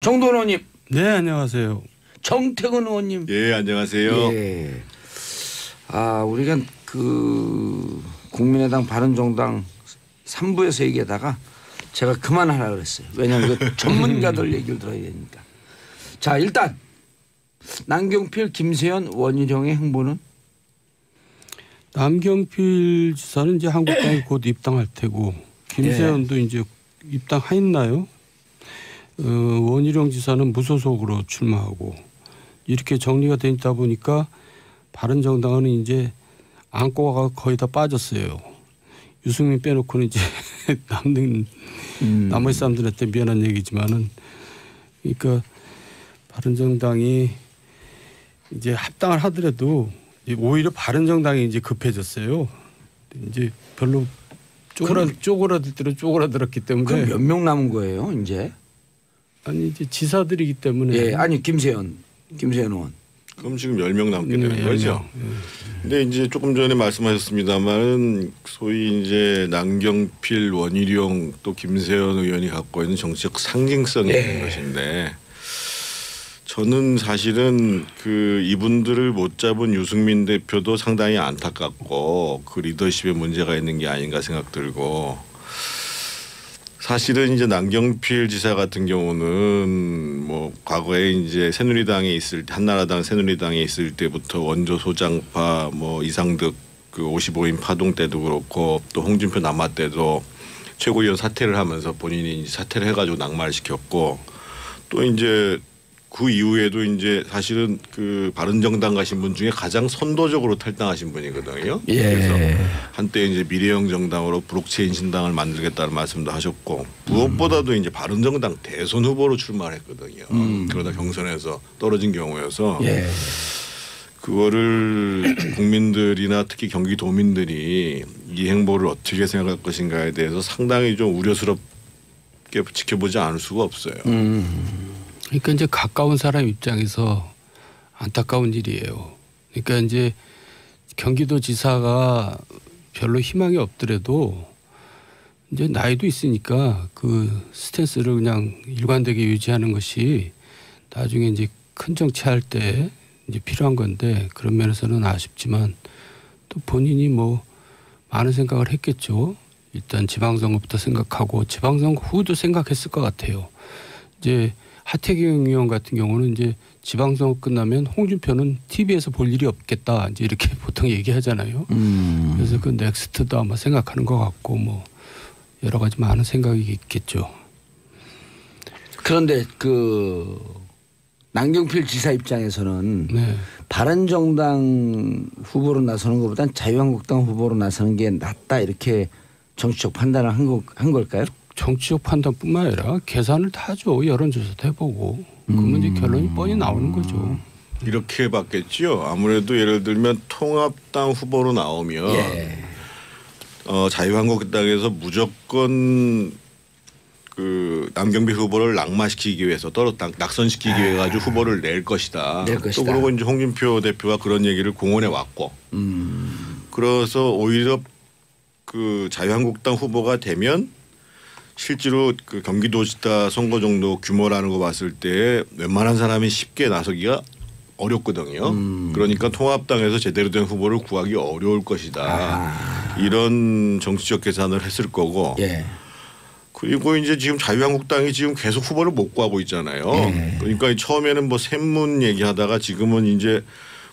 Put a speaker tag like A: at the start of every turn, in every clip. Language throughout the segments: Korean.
A: 정돈 의원님.
B: 네, 안녕하세요.
A: 정태근 의원님.
C: 예, 안녕하세요.
A: 예. 우리가 국민의당 바른정당 3부에서 얘기하다가 제가 그만하라 그랬어요. 왜냐하면 전문가들 얘기를 들어야 되니까. 자, 일단 남경필, 김세현, 원희룡의 행보는?
B: 남경필 지사는 이제 한국당에 곧 입당할 테고 김세현도 이제 입당했나요? 원희룡 지사는 무소속으로 출마하고 이렇게 정리가 돼 있다 보니까 바른정당은 이제 안고가 거의 다 빠졌어요. 유승민 빼놓고는 이제 남는 나머지 사람들한테 미안한 얘기지만은 그러니까 바른정당이 이제 합당을 하더라도 오히려 바른정당이 이제 급해졌어요. 이제 별로 쪼그라들 대로 쪼그라들었기 때문에.
A: 그럼 몇 명 남은 거예요, 이제?
B: 아니 이제 지사들이기 때문에.
A: 예, 아니 김세현 의원.
C: 그럼 지금 10명 남게 되는 거죠.
B: 네.
C: 근데 이제 조금 전에 말씀하셨습니다만 소위 이제 남경필, 원희룡 또 김세현 의원이 갖고 있는 정치적 상징성이 있는 것인데 저는 사실은 이분들을 못 잡은 유승민 대표도 상당히 안타깝고 그 리더십에 문제가 있는 게 아닌가 생각 들고 사실은 이제 남경필 지사 같은 경우는 뭐 과거에 이제 새누리당에 있을 때 한나라당 새누리당에 있을 때부터 원조 소장파 뭐 이상득 55인 파동 때도 그렇고 또 홍준표 남아 때도 최고위원 사퇴를 하면서 본인이 이제 사퇴를 해가지고 낙마를 시켰고 또 이제 그 이후에도 이제 사실은 바른정당 가신 분 중에 가장 선도적으로 탈당하신 분이거든요.
A: 예.
C: 그래서 한때 이제 미래형 정당으로 브록체인 신당을 만들겠다는 말씀도 하셨고 무엇보다도 이제 바른정당 대선 후보로 출마를 했거든요. 그러다 경선에서 떨어진 경우여서 그거를 국민들이나 특히 경기도민들이 이 행보를 어떻게 생각할 것인가에 대해서 상당히 좀 우려스럽게 지켜보지 않을 수가 없어요.
B: 그러니까 이제 가까운 사람 입장에서 안타까운 일이에요. 그러니까 이제 경기도지사가 별로 희망이 없더라도 이제 나이도 있으니까 그 스탠스를 그냥 일관되게 유지하는 것이 나중에 이제 큰 정치할 때 이제 필요한 건데 그런 면에서는 아쉽지만 또 본인이 뭐 많은 생각을 했겠죠. 일단 지방선거부터 생각하고 지방선거 후도 생각했을 것 같아요. 이제 하태경 의원 같은 경우는 이제 지방선거 끝나면 홍준표는 TV에서 볼 일이 없겠다 이제 이렇게 보통 얘기하잖아요. 그래서 그 넥스트도 아마 생각하는 것 같고 뭐 여러 가지 많은 생각이 있겠죠.
A: 그런데 남경필 지사 입장에서는 바른정당 후보로 나서는 것보단 자유한국당 후보로 나서는 게 낫다 이렇게 정치적 판단을 한 걸까요?
B: 정치적 판단뿐만 아니라 계산을 다 하죠. 여론조사도 해보고. 그러면 이제 결론이 뻔히 나오는 거죠.
C: 이렇게 봤겠지요. 아무래도 예를 들면 통합당 후보로 나오면 자유한국당에서 무조건 남경필 후보를 낙마시키기 위해서 낙선시키기 위해 가지고 후보를 낼 것이다. 또 그러고 이제 홍준표 대표가 그런 얘기를 공언해 왔고. 그래서 오히려 자유한국당 후보가 되면 실제로 경기도지사 선거 정도 규모라는 거 봤을 때 웬만한 사람이 쉽게 나서기가 어렵거든요. 그러니까 통합당에서 제대로 된 후보를 구하기 어려울 것이다. 이런 정치적 계산을 했을 거고. 그리고 이제 지금 자유한국당이 지금 계속 후보를 못 구하고 있잖아요. 그러니까 처음에는 뭐 샘문 얘기하다가 지금은 이제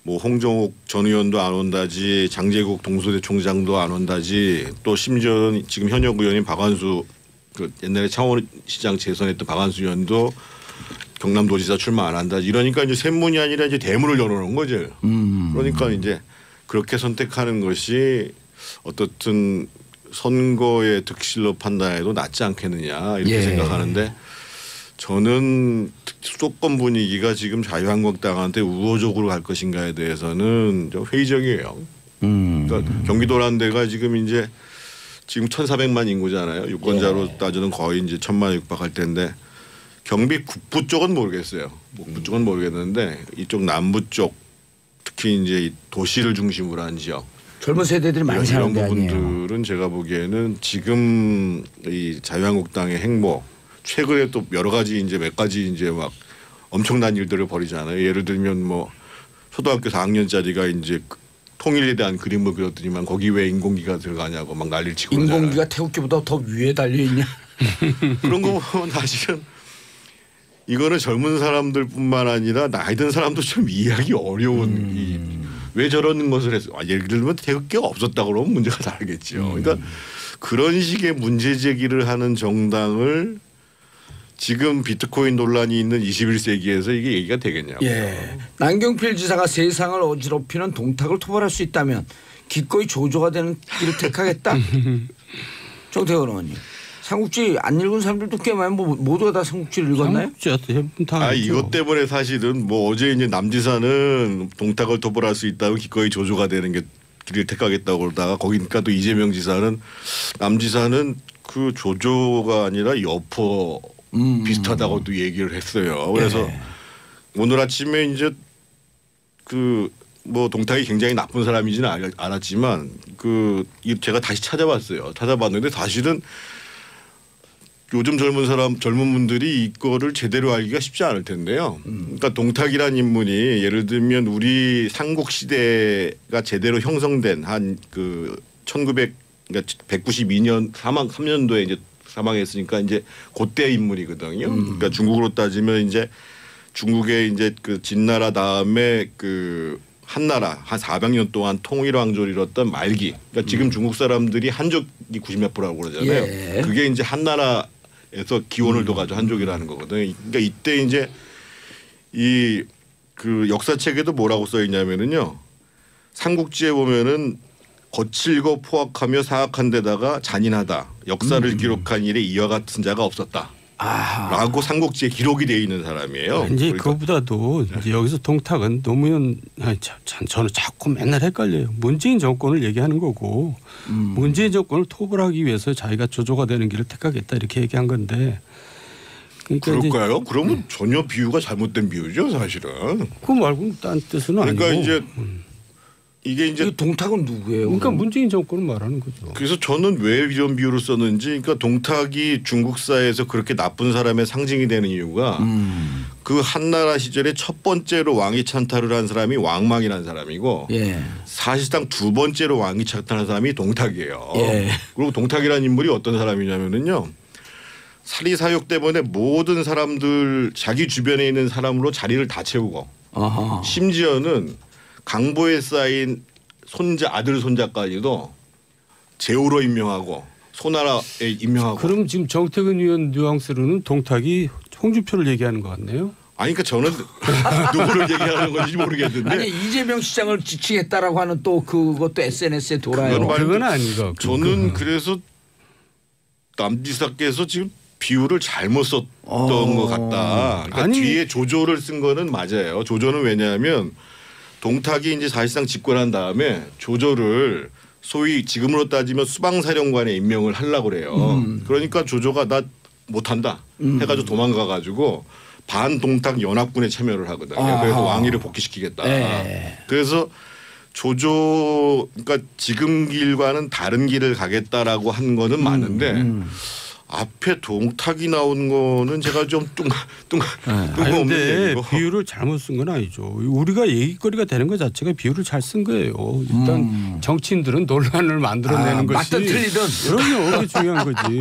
C: 뭐 홍정욱 전 의원도 안 온다지 장제국 동수대 총장도 안 온다지 또 심지어 지금 현역 의원인 박완수 옛날에 창원시장 재선했던 박완수 의원도 경남도지사 출마 안 한다. 이러니까 이제 샘문이 아니라 이제 대문을 열어놓은 거죠. 그러니까 이제 그렇게 선택하는 것이 어떻든 선거의 득실로 판단해도 낫지 않겠느냐 이렇게 생각하는데 저는 수도권 분위기가 지금 자유한국당한테 우호적으로 갈 것인가에 대해서는 좀 회의적이에요. 그러니까 경기도라는 데가 지금 1,400만 인구잖아요. 유권자로 따지는 거의 이제 1,000만 육박할 텐데 경비 북부 쪽은 모르겠어요. 북부 쪽은 모르겠는데 이쪽 남부 쪽 특히 이제 도시를 중심으로 한 지역
A: 젊은 세대들이 많이 사는 데 아니에요.
C: 이런 부분들은 제가 보기에는 지금 이 자유한국당의 행보 최근에 또 여러 가지 이제 몇 가지 이제 막 엄청난 일들을 벌이잖아요. 예를 들면 뭐 초등학교 4학년짜리가 이제 통일에 대한 그림을 그렸더니만 거기 왜 인공기가 들어가냐고 막 난리를 치고
A: 인공기가
C: 그러잖아요.
A: 태극기보다 더 위에 달려 있냐?
C: 그런 거 보면 사실은 이거는 젊은 사람들뿐만 아니라 나이 든 사람도 좀 이해하기 어려운 왜 저런 것을 해서 예를 들면 태극기가 없었다 그러면 문제가 다르겠죠. 그러니까 그런 식의 문제 제기를 하는 정당을 지금 비트코인 논란이 있는 21세기에서 이게 얘기가 되겠냐고.
A: 예. 남경필 지사가 세상을 어지럽히는 동탁을 토벌할 수 있다면 기꺼이 조조가 되는 길을 택하겠다. 정태근 의원님. 삼국지 안 읽은 사람들도 꽤 많이 모두가 다 삼국지를 읽었나요?
C: 이것 때문에 사실은 뭐 어제 이제 남 지사는 동탁을 토벌할 수 있다면 기꺼이 조조가 되는 게 길을 택하겠다고 그러다가 거기니까 또 이재명 지사는 남 지사는 그 조조가 아니라 여포 비슷하다고도 얘기를 했어요. 그래서 오늘 아침에 이제 그 뭐 동탁이 굉장히 나쁜 사람이지는 않았지만 그 제가 다시 찾아봤어요. 찾아봤는데 사실은 요즘 젊은 분들이 이거를 제대로 알기가 쉽지 않을 텐데요. 그러니까 동탁이라는 인물이 예를 들면 우리 삼국 시대가 제대로 형성된 한 그 192년 3년도에 이제 사망했으니까 이제 그때 인물이거든요. 그러니까 중국으로 따지면 이제 중국의 이제 그 진나라 다음에 그 한나라 한 400년 동안 통일왕조를 이뤘던 말기. 그러니까 지금 중국 사람들이 한족이 90몇 %라고 그러잖아요.
A: 예.
C: 그게 이제 한나라에서 기원을 둬가지고 한족이라는 거거든요. 그러니까 이때 이제 이 그 역사책에도 뭐라고 써 있냐면은요. 삼국지에 보면은 거칠고 포악하며 사악한 데다가 잔인하다. 역사를 기록한 일에 이와 같은 자가 없었다. 라고 삼국지에 기록이 되어 있는 사람이에요.
B: 이제
C: 그러니까
B: 그거보다도 이제 여기서 동탁은 노무현 저는 자꾸 맨날 헷갈려요. 문재인 정권을 얘기하는 거고 문재인 정권을 토벌하기 위해서 자기가 조조가 되는 길을 택하겠다 이렇게 얘기한 건데. 그러니까
C: 그럴까요? 그러면 전혀 비유가 잘못된 비유죠, 사실은.
B: 그거 말고 딴 뜻은 아니고.
C: 그러니까 이제 이게 이제
A: 동탁은 누구예요?
B: 그러니까 문재인 정권을 말하는 거죠.
C: 그래서 저는 왜 이런 비유를 썼는지, 그러니까 동탁이 중국사에서 그렇게 나쁜 사람의 상징이 되는 이유가 그 한나라 시절에 첫 번째로 왕위 찬탈을 한 사람이 왕망이라는 사람이고 사실상 두 번째로 왕위 찬탈한 사람이 동탁이에요. 그리고 동탁이라는 인물이 어떤 사람이냐면은요. 사리사욕 때문에 모든 사람들 자기 주변에 있는 사람으로 자리를 다 채우고 심지어는 강보에 쌓인 아들 손자까지도 제후로 임명하고 소나라에 임명하고.
B: 그럼 지금 정태근 의원 뉘앙스로는 동탁이 홍준표를 얘기하는 것 같네요.
C: 아니 그러니까 저는 누구를 얘기하는 건지 모르겠는데.
A: 아니 이재명 시장을 지칭했다라고 하는 또 그것도 SNS에 돌아요.
B: 그건 아닌가.
C: 저는 그래서 남지사께서 지금 비유를 잘못 썼던 것 같다. 그러니까
B: 아니.
C: 뒤에 조조를 쓴 거는 맞아요. 조조는 왜냐하면 동탁이 이제 사실상 집권한 다음에 조조를 소위 지금으로 따지면 수방사령관에 임명을 하려고 그래요. 그러니까 조조가 나 못한다 해가지고 도망가가지고 반동탁 연합군에 참여를 하거든요. 그래서 왕위를 복귀시키겠다. 그래서 조조 그러니까 지금 길과는 다른 길을 가겠다라고 한 거는 맞는데 앞에 동탁이 나온 거는 제가 좀 뜬금없는 얘기고.
B: 비유를 잘못 쓴 건 아니죠. 우리가 얘기거리가 되는 것 자체가 비유를 잘 쓴 거예요. 일단 정치인들은 논란을 만들어내는 것이
A: 맞든 틀리든.
B: 그럼요. 그게 중요한 거지.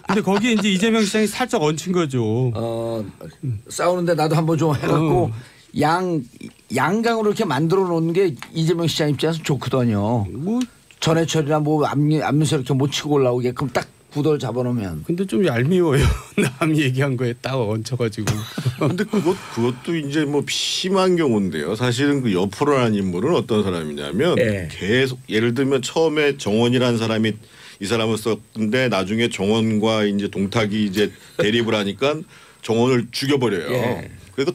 B: 근데 거기에 이제 이재명 시장이 살짝 얹힌 거죠.
A: 싸우는데 나도 한번 좀 해갖고 양강으로 이렇게 만들어 놓는 게 이재명 시장 입장에서 좋거든요.
B: 뭐
A: 전해철이나 뭐 안면서 이렇게 못 치고 올라오게끔 딱 구도를 잡아놓으면.
B: 근데 좀 얄미워요. 남 얘기한 거에 딱 얹혀가지고.
C: 근데 그것도 이제 뭐 심한 경우인데요. 사실은 그 여포라는 인물은 어떤 사람이냐면 계속 예를 들면 처음에 정원이라는 사람이 이 사람을 썼는데 나중에 정원과 이제 동탁이 이제 대립을 하니까 정원을 죽여버려요. 그래서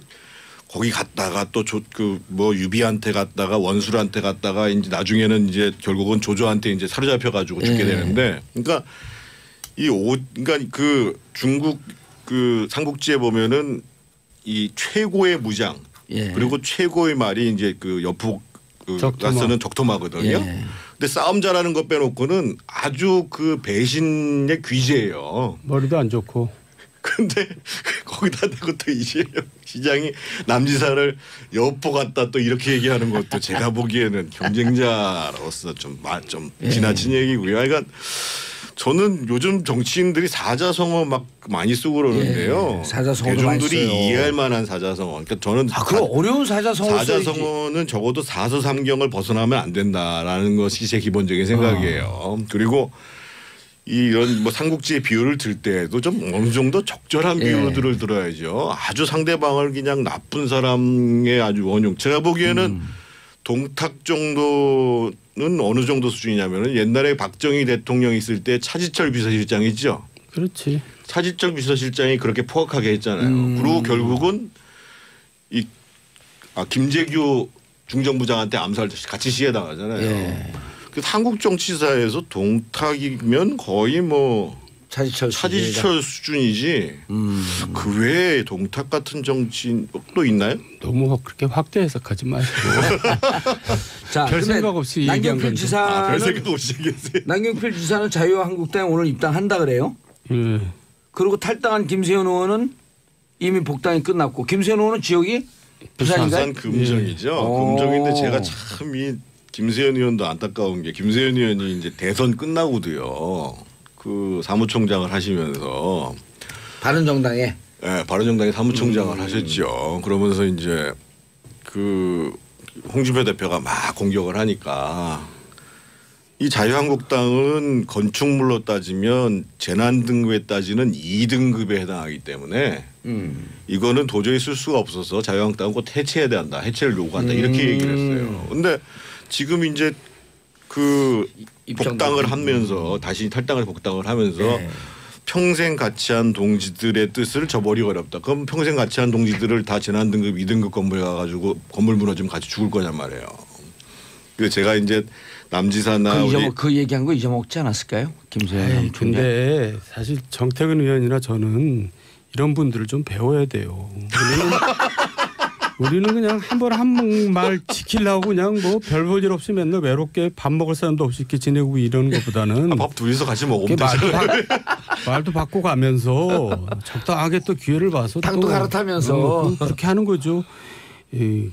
C: 거기 갔다가 또 그 뭐 유비한테 갔다가 원술한테 갔다가 이제 나중에는 이제 결국은 조조한테 이제 사로잡혀가지고 죽게 되는데 그러니까 그러니까 그 중국 그 삼국지에 보면은 이 최고의 무장 그리고 최고의 말이 이제 그 여포가 쓰는 적토마거든요. 근데 싸움 잘하는 것 빼놓고는 아주 그 배신의 귀재예요.
B: 머리도 안 좋고.
C: 근데 거기다 대고 또 이재명 시장이 남지사를 여포 같다 또 이렇게 얘기하는 것도 제가 보기에는 경쟁자로서 좀 지나친 얘기고요. 그러니까 저는 요즘 정치인들이 사자성어 막 많이 쓰고 그러는데요.
A: 사자성어도 많이 써요.
C: 대중들이 이해할 만한 사자성어. 그러니까 저는
A: 그 어려운
C: 사자성어는 적어도 사서삼경을 벗어나면 안 된다라는 것이 제 기본적인 생각이에요. 그리고 이런 뭐 삼국지의 비유를 들 때에도 좀 어느 정도 적절한 비유들을 들어야죠. 아주 상대방을 그냥 나쁜 사람의 아주 원흉. 제가 보기에는 동탁 정도는 어느 정도 수준이냐면은 옛날에 박정희 대통령 있을 때 차지철 비서실장이죠.
B: 그렇지.
C: 차지철 비서실장이 그렇게 포악하게 했잖아요. 그리고 결국은 김재규 중정부장한테 암살 같이 시해당하잖아요.
A: 예.
C: 한국 정치사에서 동탁이면 거의 뭐 차지철 수준이지 그 외에 동탁 같은 정치인 또 있나요?
B: 너무 그렇게 확대 해석하지 마시고
A: 자,
B: 별 생각 없이 얘기한 건데.
C: 별 생각 없이 얘기했어요.
A: 남경필 지사는 자유한국당에 오늘 입당한다 그래요?
B: 예.
A: 그리고 탈당한 김세현 의원은 이미 복당이 끝났고 김세현 의원은 지역이 부산인가요?
C: 부산 금정이죠.
A: 예.
C: 금정인데 제가 참 이 김세현 의원도 안타까운 게 김세현 의원이 이제 대선 끝나고도요. 그 사무총장을 하시면서
A: 바른정당에
C: 바른정당의 사무총장을 하셨죠. 그러면서 이제 그 홍준표 대표가 막 공격을 하니까 이 자유한국당은 건축물로 따지면 재난 등급에 따지는 2등급에 해당하기 때문에 이거는 도저히 쓸 수가 없어서 자유한국당은 곧 해체해야 된다. 해체를 요구한다. 이렇게 얘기를 했어요. 근데 지금 이제 그 복당을 하면서 다시 탈당을 복당을 하면서 평생 같이 한 동지들의 뜻을 저버리기 어렵다. 그럼 평생 같이 한 동지들을 다 재난 등급 2등급 건물에 가가지고 건물 무너지면 같이 죽을 거냔 말이에요. 그래서 제가 이제 남지사나
A: 그 얘기한 거 잊어먹지 않았을까요? 김세현.
B: 근데 사실 정태근 의원이나 저는 이런 분들을 좀 배워야 돼요. 우리는 그냥 한 번 한 말 지키려고 그냥 뭐 별 볼 일 없이 맨날 외롭게 밥 먹을 사람도 없이 이렇게 지내고 이런 것보다는
C: 밥 둘이서 같이 먹으면 되잖아요.
B: 말도 바꿔가면서 적당하게 또 기회를 봐서
A: 당도 갈아타면서
B: 그렇게 하는 거죠.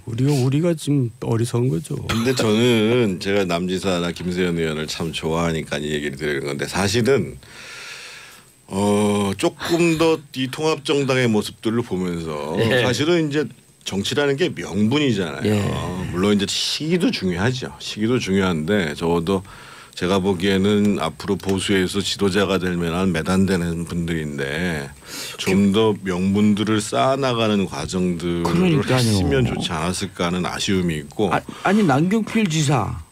B: 우리가 지금 어리석은 거죠.
C: 근데 저는 제가 남지사나 김세현 의원을 참 좋아하니까 이 얘기를 드리는 건데 사실은 조금 더 이 통합정당의 모습들을 보면서 사실은 이제 정치라는 게 명분이잖아요. 물론 이제 시기도 중요하죠. 시기도 중요한데 적어도 제가 보기에는 앞으로 보수에서 지도자가 될 만한 매단되는 분들인데 좀 더 명분들을 쌓아나가는 과정들을 했으면 좋지 않았을까 하는 아쉬움이 있고.
A: 아니 남경필 지사,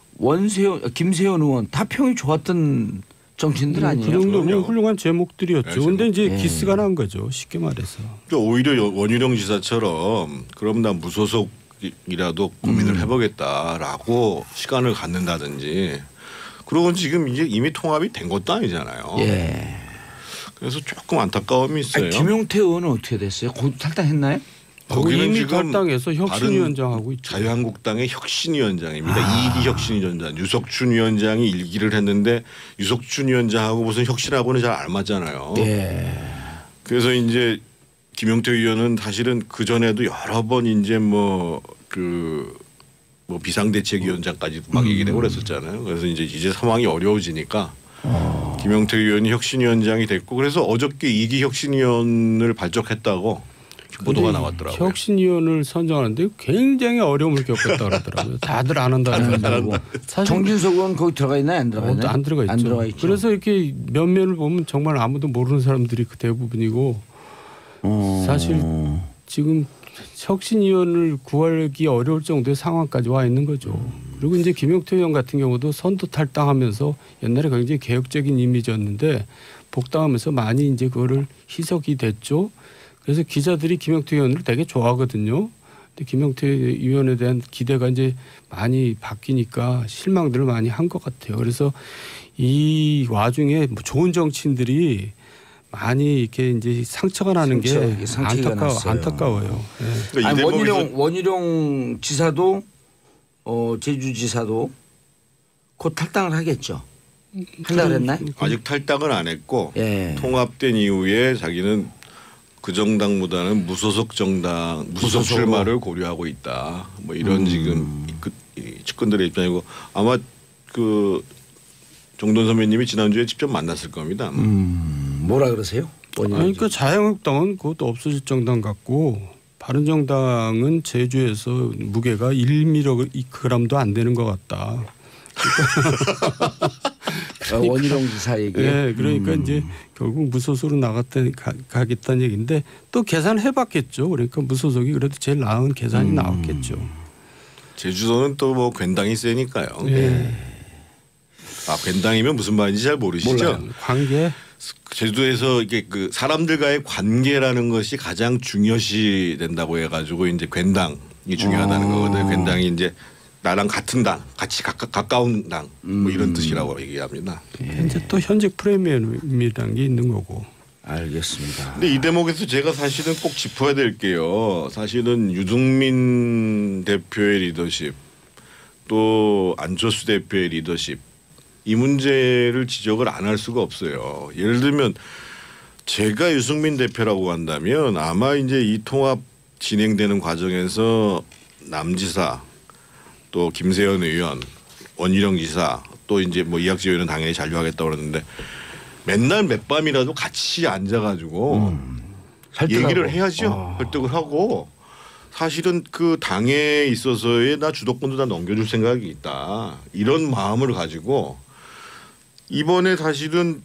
A: 김세현 의원 다 평이 좋았던 정치인들 아니에요?
B: 그 정도면 훌륭한 제목들이었죠. 그런데 이제 기스가 난 거죠. 쉽게 말해서.
C: 그러니까 오히려 원희룡 지사처럼 그럼 나 무소속이라도 고민을 해보겠다라고 시간을 갖는다든지 그러고 지금 이제 이미 통합이 된 것도 아니잖아요. 그래서 조금 안타까움이 있어요.
A: 김용태 의원은 어떻게 됐어요? 탈당했나요?
B: 거기는 이미 탈당해서 혁신위원장하고 있죠.
C: 자유한국당의 혁신위원장입니다. 2기 혁신위원장. 유석춘 위원장이 1기를 했는데 유석춘 위원장하고 무슨 혁신하고는 잘 안 맞잖아요. 그래서 이제 김용태 의원은 사실은 그 전에도 여러 번 이제 뭐 비상대책위원장까지 막 얘기를 그랬었잖아요. 그래서 이제 상황이 어려워지니까 김용태 의원이 혁신위원장이 됐고 그래서 어저께 2기 혁신위원을 발족했다고 보도가 나왔더라고요.
B: 혁신위원을 선정하는데 굉장히 어려움을 겪었다 그러더라고요. 다들 안 한다는 거고.
A: 정진석 의원 거기 들어가 있나요? 안 들어가 있나요?
B: 안 들어가 있죠.
A: 안 들어가 있죠.
B: 그래서 이렇게 면면을 보면 정말 아무도 모르는 사람들이 그 대부분이고 사실 지금 혁신위원을 구하기 어려울 정도의 상황까지 와 있는 거죠. 그리고 이제 김용태 의원 같은 경우도 선도 탈당하면서 옛날에 굉장히 개혁적인 이미지였는데 복당하면서 많이 이제 그거를 희석이 됐죠. 그래서 기자들이 김용태 의원을 되게 좋아하거든요. 근데 김용태 의원에 대한 기대가 이제 많이 바뀌니까 실망들을 많이 한 것 같아요. 그래서 이 와중에 좋은 정치인들이 많이 이렇게 이제 상처가 나는 게 안타까워요.
A: 아니, 원희룡 지사도 제주지사도 곧 탈당을 하겠죠. 한다 그랬나요?
C: 아직 탈당은 안 했고 통합된 이후에 자기는 그 정당보다는 무소속 정당, 무소속 출마를 고려하고 있다. 뭐 이런 지금 이 측근들의 입장이고 아마 그 정돈 선배님이 지난주에 직접 만났을 겁니다.
A: 뭐라 그러세요?
B: 그러니까 자유한국당은 그것도 없어질 정당 같고 바른정당은 제주에서 무게가 1mg도 안 되는 것 같다.
A: 그러니까 원희룡 지사 얘기.
B: 네, 그러니까 이제 결국 무소속으로 가겠다는 얘기인데 또 계산해봤겠죠. 그러니까 무소속이 그래도 제일 나은 계산이 나왔겠죠.
C: 제주도는 또 뭐 괜당이 세니까요.
B: 네.
C: 아 괜당이면 무슨 말인지 잘 모르시죠?
B: 몰라요. 관계.
C: 제주도에서 이게 그 사람들과의 관계라는 것이 가장 중요시 된다고 해가지고 이제 괜당이 중요하다는 거거든요. 괜당이 이제 나랑 같은 당, 같이 가까운 당, 뭐 이런 뜻이라고 얘기합니다.
B: 이제 또 현직 프리미엄이라는 게 있는 거고.
A: 알겠습니다.
C: 근데 이 대목에서 제가 사실은 꼭 짚어야 될 게요. 사실은 유승민 대표의 리더십, 또 안철수 대표의 리더십, 이 문제를 지적을 안 할 수가 없어요. 예를 들면 제가 유승민 대표라고 한다면 아마 이제 이 통합 진행되는 과정에서 남지사 또 김세현 의원, 원희룡 지사 또 이제 뭐 이학재 의원은 당연히 잔류하겠다고 그러는데 맨날 몇 밤이라도 같이 앉아가지고 얘기를 해야죠. 설득을 하고 사실은 그 당에 있어서의 나 주도권도 다 넘겨줄 생각이 있다. 이런 마음을 가지고 이번에 사실은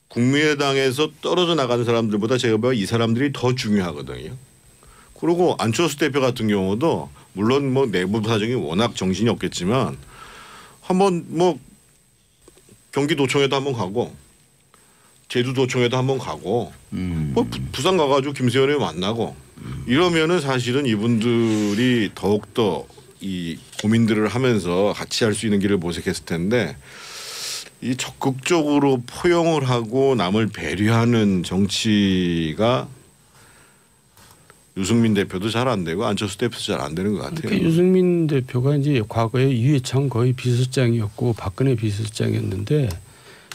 C: 국민의당에서 떨어져 나가는 사람들보다 제가 봐요 이 사람들이 더 중요하거든요. 그리고 안철수 대표 같은 경우도 물론 뭐 내부 사정이 워낙 정신이 없겠지만 한번 뭐 경기도청에도 한번 가고 제주도청에도 한번 가고 뭐 부산 가가지고 김세현을 만나고 이러면은 사실은 이분들이 더욱더 이 고민들을 하면서 같이 할 수 있는 길을 모색했을 텐데 이 적극적으로 포용을 하고 남을 배려하는 정치가 유승민 대표도 잘 안 되고 안철수 대표도 잘 안 되는 것 같아요.
B: 그러니까 유승민 대표가 이제 과거에 이회창 거의 비서장이었고 박근혜 비서장이었는데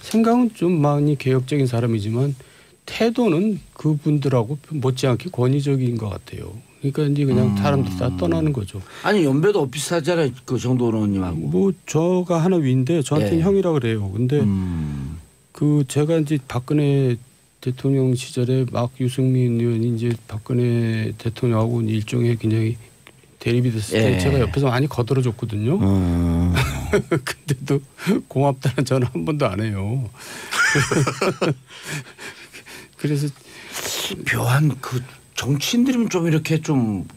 B: 생각은 좀 많이 개혁적인 사람이지만 태도는 그분들하고 못지않게 권위적인 것 같아요. 그러니까 이제 그냥 사람들 다 떠나는 거죠.
A: 아니 연배도 비슷하잖아요. 그 정도원 의원님하고.
B: 뭐 저가 하나 위인데 저한테는 형이라 그래요. 근데 그 제가 이제 박근혜 대통령 시절에 막 유승민 의원이 이제 박근혜 대통령하고 일종의 굉장히 대립이 됐을 때 제가 옆에서 많이 거들어줬거든요. 근데도 고맙다는 전화 한 번도 안 해요. 그래서
A: 묘한 그 정치인들이면 좀 이렇게 좀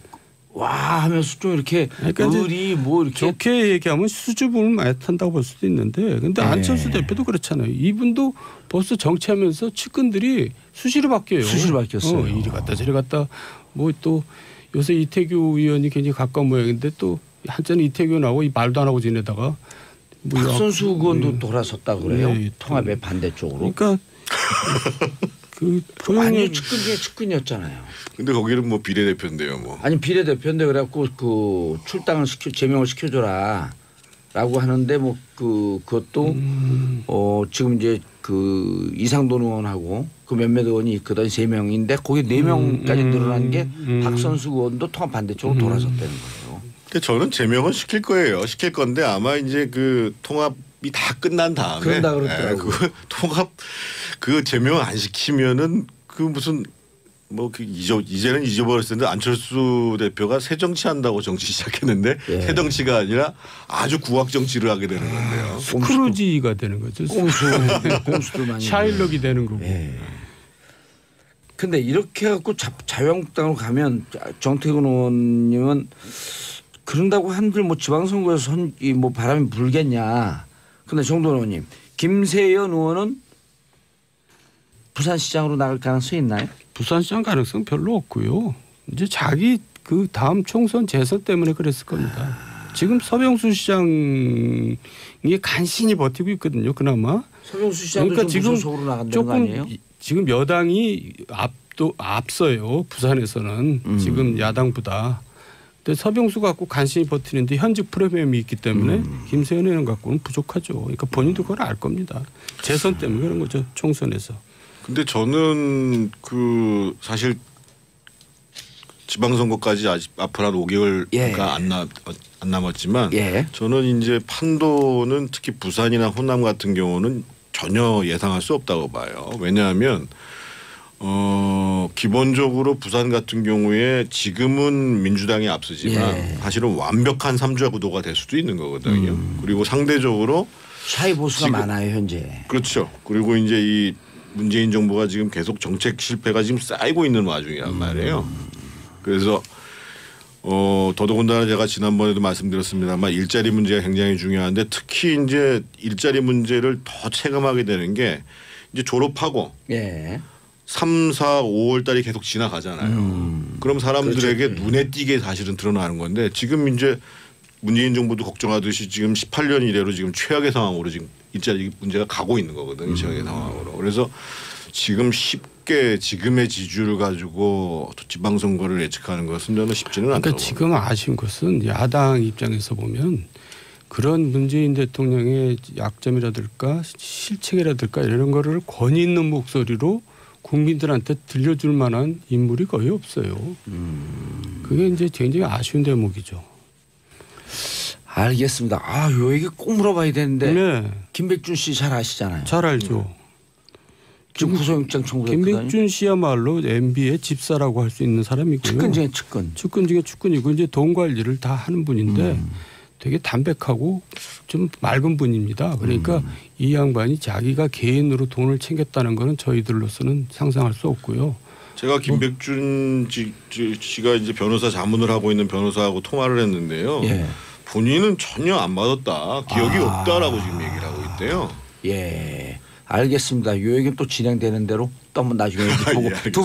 A: 와 하면서 좀 이렇게 의리 뭐 이렇게
B: 좋게 얘기하면 수줍음을 많이 탄다고 볼 수도 있는데 근데 안철수 대표도 그렇잖아요. 이분도 벌써 정치하면서 측근들이 수시로 바뀌어요.
A: 수시로 바뀌었어요.
B: 이리 갔다 저리 갔다 뭐 또 요새 이태규 의원이 굉장히 가까운 모양인데 또 한때는 이태규 의원하고 말도 안 하고 지내다가
A: 뭐 박선수 의원도 돌아섰다고 그래요. 통합의 반대쪽으로.
B: 그러니까 그
A: 완전 측근 중에 측근이었잖아요.
C: 근데 거기는 뭐 비례대표인데요, 뭐.
A: 아니 비례대표인데 그래갖고 그 출당을 제명을 시켜줘라라고 하는데 뭐 그것도 지금 이제 그 이상돈 의원하고 그 몇몇 의원이 있거든 3명인데 거기 4명까지 늘어난 게 박선수 의원도 통합 반대쪽으로 돌아섰다는 거예요.
C: 근데 저는 제명을 시킬 거예요. 시킬 건데 아마 이제 그 통합이 다 끝난 다음에
A: 그런다 그러더라고요.
C: 그 통합 그 제명 안 시키면은 그 무슨 뭐 그 이제는 잊어버렸을 텐데 안철수 대표가 새 정치한다고 정치 시작했는데 새 정치가 아니라 아주 구악 정치를 하게 되는 건데요.
B: 스크루지가 되는 거죠.
A: 꼼수도 많이.
B: 샤일록이 되는 거고.
A: 근데 이렇게 해갖고 자유한국당으로 가면 정태근 의원님은 그런다고 한들 뭐 지방선거에서 뭐 바람이 불겠냐. 근데 정돈 의원님, 김세연 의원은 부산시장으로 나갈 가능성이 있나요?
B: 부산시장 가능성 별로 없고요. 이제 자기 그 다음 총선 재선 때문에 그랬을 겁니다. 지금 서병수 시장이 간신히 버티고 있거든요. 그나마.
A: 서병수 시장도 그러니까 지금 무소속으로 나간다는 거 아니에요?
B: 지금 여당이 앞서요. 부산에서는 지금 야당보다. 근데 서병수 갖고 간신히 버티는데 현직 프리미엄이 있기 때문에 김세현 의원 갖고는 부족하죠. 그러니까 본인도 그걸 알 겁니다. 재선 때문에 그런 거죠. 총선에서.
C: 근데 저는 그 사실 지방선거까지 아직 앞으로 한 5개월가
A: 예.
C: 안 남았지만
A: 예.
C: 저는 이제 판도는 특히 부산이나 호남 같은 경우는 전혀 예상할 수 없다고 봐요. 왜냐하면 기본적으로 부산 같은 경우에 지금은 민주당이 앞서지만
A: 예.
C: 사실은 완벽한 삼주화 구도가 될 수도 있는 거거든요. 그리고 상대적으로
A: 샤이 보수가
C: 지금,
A: 많아요 현재.
C: 그렇죠. 그리고 이제 이 문재인 정부가 지금 계속 정책 실패가 지금 쌓이고 있는 와중이란 말이에요. 그래서 더더군다나 제가 지난번에도 말씀드렸습니다만 일자리 문제가 굉장히 중요한데 특히 이제 일자리 문제를 더 체감하게 되는 게 이제 졸업하고
A: 예.
C: 3, 4, 5월 달이 계속 지나가잖아요. 그럼 사람들에게
A: 그렇죠.
C: 눈에 띄게 사실은 드러나는 건데 지금 이제 문재인 정부도 걱정하듯이 지금 18년 이래로 지금 최악의 상황으로 지금 일자리 문제가 가고 있는 거거든요. 최악의 상황으로. 그래서 지금 쉽게 지금의 지지율을 가지고 지방선거를 예측하는 것은 저는 쉽지는 않다고
B: 그러니까 지금 아쉬운 것은 야당 입장에서 보면 그런 문재인 대통령의 약점이라든가 실책이라든가 이런 거를 권위 있는 목소리로 국민들한테 들려줄 만한 인물이 거의 없어요. 그게 이제 굉장히 아쉬운 대목이죠.
A: 알겠습니다. 아, 요 얘기 꼭 물어봐야 되는데
B: 네.
A: 김백준 씨 잘 아시잖아요.
B: 잘 알죠.
A: 지금 구속영장 청구했거든요.
B: 김백준 씨야말로 MB의 집사라고 할 수 있는 사람이고요.
A: 측근 중에 측근.
B: 측근 중에 측근이고 이제 돈 관리를 다 하는 분인데 되게 담백하고 좀 맑은 분입니다. 그러니까 이 양반이 자기가 개인으로 돈을 챙겼다는 거는 저희들로서는 상상할 수 없고요.
C: 제가 김백준 씨가 이제 변호사 자문을 하고 있는 변호사하고 통화를 했는데요.
A: 예.
C: 본인은 전혀 안 받았다. 기억이 없다라고 지금 얘기를 하고 있대요.
A: 예. 알겠습니다. 요 얘기는 또 진행되는 대로 또 한번 나중에 보고
C: 예,
A: 두